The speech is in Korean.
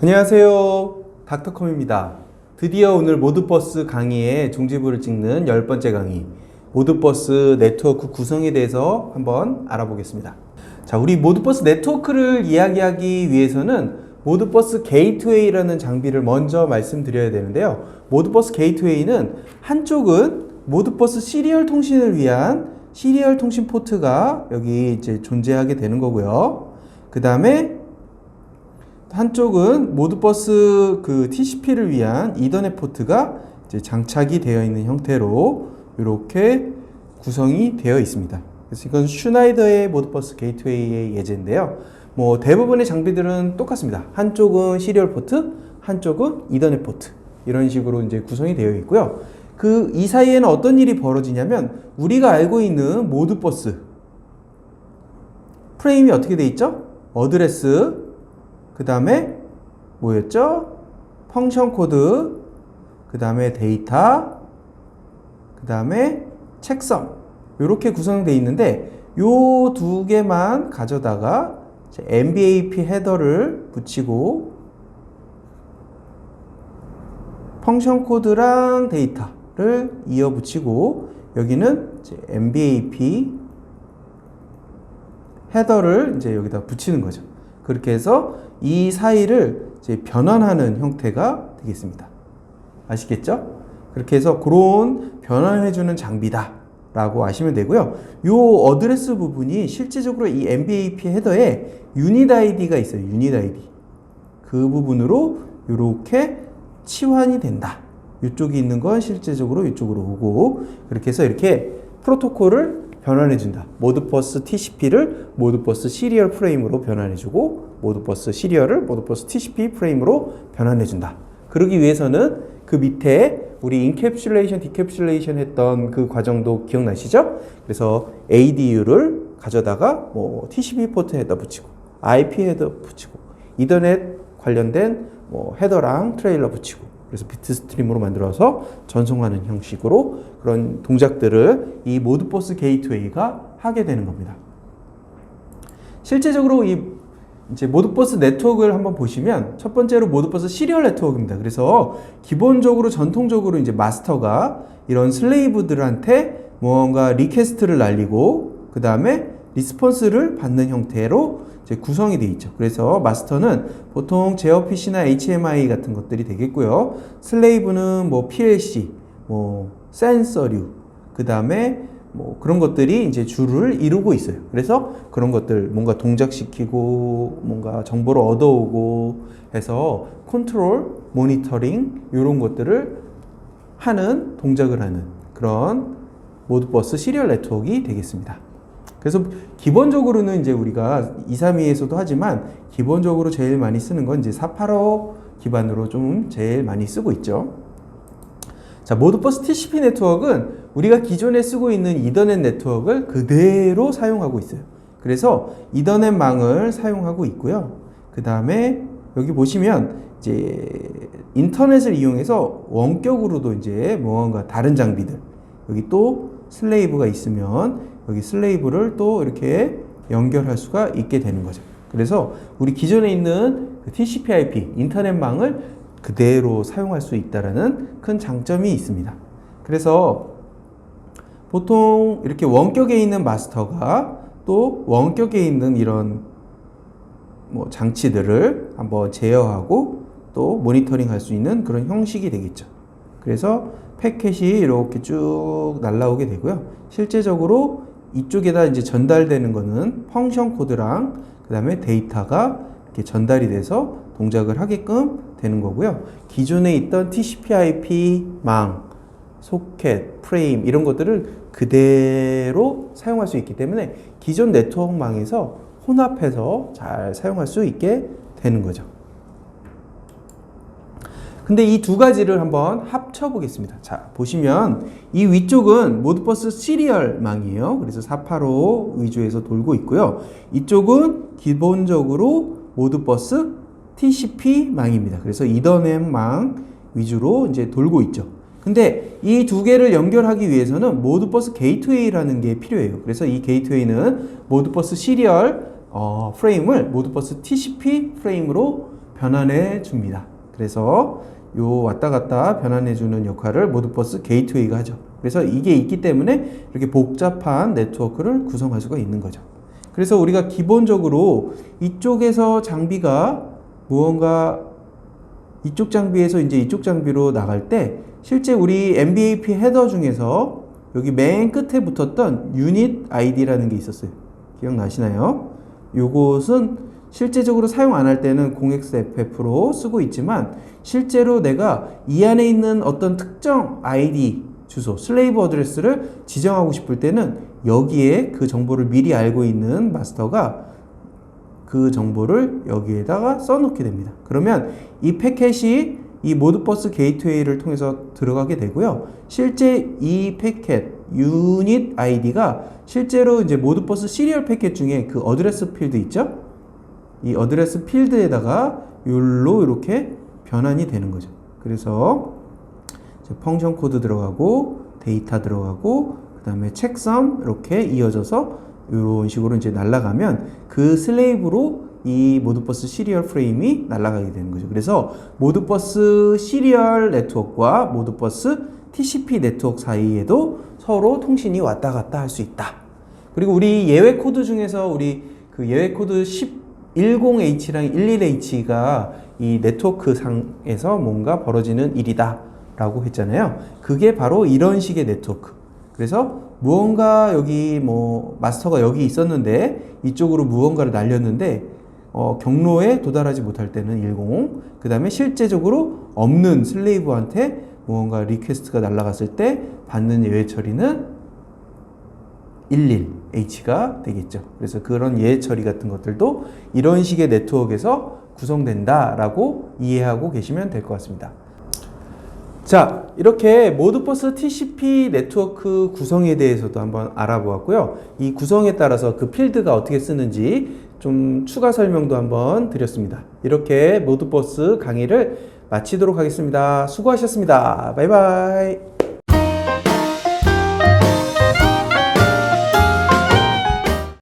안녕하세요, 닥터컴입니다. 드디어 오늘 모드버스 강의의 종지부를 찍는 10번째 강의, 모드버스 네트워크 구성에 대해서 한번 알아보겠습니다. 자, 우리 모드버스 네트워크를 이야기하기 위해서는 모드버스 게이트웨이라는 장비를 먼저 말씀드려야 되는데요. 모드버스 게이트웨이는 한쪽은 모드버스 시리얼 통신을 위한 시리얼 통신 포트가 여기 이제 존재하게 되는 거고요. 그 다음에 한쪽은 모드버스 TCP를 위한 이더넷 포트가 이제 장착이 되어 있는 형태로 이렇게 구성이 되어 있습니다. 그래서 이건 슈나이더의 모드버스 게이트웨이의 예제인데요. 뭐 대부분의 장비들은 똑같습니다. 한쪽은 시리얼 포트, 한쪽은 이더넷 포트, 이런 식으로 이제 구성이 되어 있고요. 이 사이에는 어떤 일이 벌어지냐면 우리가 알고 있는 모드버스 프레임이 어떻게 되어 있죠? 어드레스, 그 다음에 뭐였죠? 펑션 코드, 그 다음에 데이터, 그 다음에 책성, 이렇게 구성되어 있는데 요 두 개만 가져다가 MBAP 헤더를 붙이고 펑션 코드랑 데이터를 이어 붙이고 여기는 이제 MBAP 헤더를 이제 여기다 붙이는 거죠. 그렇게 해서 이 사이를 이제 변환하는 형태가 되겠습니다. 아시겠죠? 그렇게 해서 그런 변환해주는 장비다 라고 아시면 되고요. 요 어드레스 부분이 실제적으로 이 MBAP 헤더에 유닛 아이디가 있어요. 유닛 아이디. 그 부분으로 이렇게 치환이 된다. 이쪽이 있는 건 실제적으로 이쪽으로 오고, 그렇게 해서 이렇게 프로토콜을 변환해준다. 모드버스 TCP를 모드버스 시리얼 프레임으로 변환해주고, 모드버스 시리얼을 모드버스 TCP 프레임으로 변환해준다. 그러기 위해서는 그 밑에 우리 인캡슐레이션, 디캡슐레이션 했던 그 과정도 기억나시죠? 그래서 ADU를 가져다가 뭐 TCP 포트에다 붙이고, IP 헤더 붙이고, 이더넷 관련된 뭐 헤더랑 트레일러 붙이고, 그래서 비트 스트림으로 만들어서 전송하는 형식으로 그런 동작들을 이 모드버스 게이트웨이가 하게 되는 겁니다. 실제적으로 이제 모드버스 네트워크를 한번 보시면 첫 번째로 모드버스 시리얼 네트워크입니다. 그래서 기본적으로 전통적으로 이제 마스터가 이런 슬레이브들한테 뭔가 리퀘스트를 날리고 그 다음에 리스폰스를 받는 형태로 이제 구성이 되어 있죠. 그래서 마스터는 보통 제어피시나 HMI 같은 것들이 되겠고요. 슬레이브는 뭐 PLC, 뭐 센서류, 그 다음에 뭐 그런 것들이 이제 주를 이루고 있어요. 그래서 그런 것들 뭔가 동작시키고 뭔가 정보를 얻어오고 해서 컨트롤, 모니터링 이런 것들을 하는 동작을 하는 그런 모드버스 시리얼 네트워크가 되겠습니다. 그래서 기본적으로는 이제 우리가 232에서도 하지만 기본적으로 제일 많이 쓰는 건 이제 485 기반으로 좀 제일 많이 쓰고 있죠. 자, 모드버스 TCP 네트워크는 우리가 기존에 쓰고 있는 이더넷 네트워크를 그대로 사용하고 있어요. 그래서 이더넷 망을 사용하고 있고요. 그 다음에 여기 보시면 이제 인터넷을 이용해서 원격으로도 이제 뭔가 다른 장비들, 여기 또 슬레이브가 있으면 여기 슬레이브를 또 이렇게 연결할 수가 있게 되는 거죠. 그래서 우리 기존에 있는 TCP/IP 인터넷망을 그대로 사용할 수 있다는 큰 장점이 있습니다. 그래서 보통 이렇게 원격에 있는 마스터가 또 원격에 있는 이런 뭐 장치들을 한번 제어하고 또 모니터링 할 수 있는 그런 형식이 되겠죠. 그래서 패켓이 이렇게 쭉 날라오게 되고요. 실제적으로 이쪽에다 이제 전달되는 거는 펑션 코드랑 그 다음에 데이터가 이렇게 전달이 돼서 동작을 하게끔 되는 거고요. 기존에 있던 TCP/IP 망, 소켓, 프레임 이런 것들을 그대로 사용할 수 있기 때문에 기존 네트워크망에서 혼합해서 잘 사용할 수 있게 되는 거죠. 근데 이 두 가지를 한번 합쳐 보겠습니다. 자, 보시면 이 위쪽은 모드버스 시리얼 망이에요. 그래서 485 위주에서 돌고 있고요. 이쪽은 기본적으로 모드버스 TCP 망입니다. 그래서 이더넷 망 위주로 이제 돌고 있죠. 근데 이 두 개를 연결하기 위해서는 모드버스 게이트웨이라는 게 필요해요. 그래서 이 게이트웨이는 모드버스 시리얼 프레임을 모드버스 TCP 프레임으로 변환해 줍니다. 그래서 요 왔다 갔다 변환해 주는 역할을 모드버스 게이트웨이가 하죠. 그래서 이게 있기 때문에 이렇게 복잡한 네트워크를 구성할 수가 있는 거죠. 그래서 우리가 기본적으로 이쪽에서 장비가 무언가 이쪽 장비에서 이제 이쪽 장비로 나갈 때 실제 우리 MBAP 헤더 중에서 여기 맨 끝에 붙었던 유닛 아이디라는 게 있었어요. 기억나시나요? 요것은 실제적으로 사용 안 할 때는 0xFF로 쓰고 있지만 실제로 내가 이 안에 있는 어떤 특정 아이디 주소, 슬레이브 어드레스를 지정하고 싶을 때는 여기에 그 정보를 미리 알고 있는 마스터가 그 정보를 여기에다가 써놓게 됩니다. 그러면 이 패켓이 이 모드버스 게이트웨이를 통해서 들어가게 되고요. 실제 이 패켓 유닛 아이디가 실제로 이제 모드버스 시리얼 패켓 중에 그 어드레스 필드 있죠? 이 어드레스 필드에다가 율로 이렇게 변환이 되는 거죠. 그래서 펑션 코드 들어가고 데이터 들어가고 그 다음에 체크섬 이렇게 이어져서 이런 식으로 이제 날아가면 그 슬레이브로 이 모드버스 시리얼 프레임이 날아가게 되는 거죠. 그래서 모드버스 시리얼 네트워크와 모드버스 TCP 네트워크 사이에도 서로 통신이 왔다 갔다 할 수 있다. 그리고 우리 예외 코드 중에서 우리 그 예외 코드 10H랑 11H가 이 네트워크 상에서 뭔가 벌어지는 일이다 라고 했잖아요. 그게 바로 이런 식의 네트워크. 그래서 무언가 여기 뭐 마스터가 여기 있었는데 이쪽으로 무언가를 날렸는데 경로에 도달하지 못할 때는 10, 그 다음에 실제적으로 없는 슬레이브한테 무언가 리퀘스트가 날아갔을 때 받는 예외 처리는 11H가 되겠죠. 그래서 그런 예외 처리 같은 것들도 이런 식의 네트워크에서 구성된다라고 이해하고 계시면 될 것 같습니다. 자, 이렇게 모드버스 TCP 네트워크 구성에 대해서도 한번 알아보았고요. 이 구성에 따라서 그 필드가 어떻게 쓰는지 좀 추가 설명도 한번 드렸습니다. 이렇게 모드버스 강의를 마치도록 하겠습니다. 수고하셨습니다. 바이바이.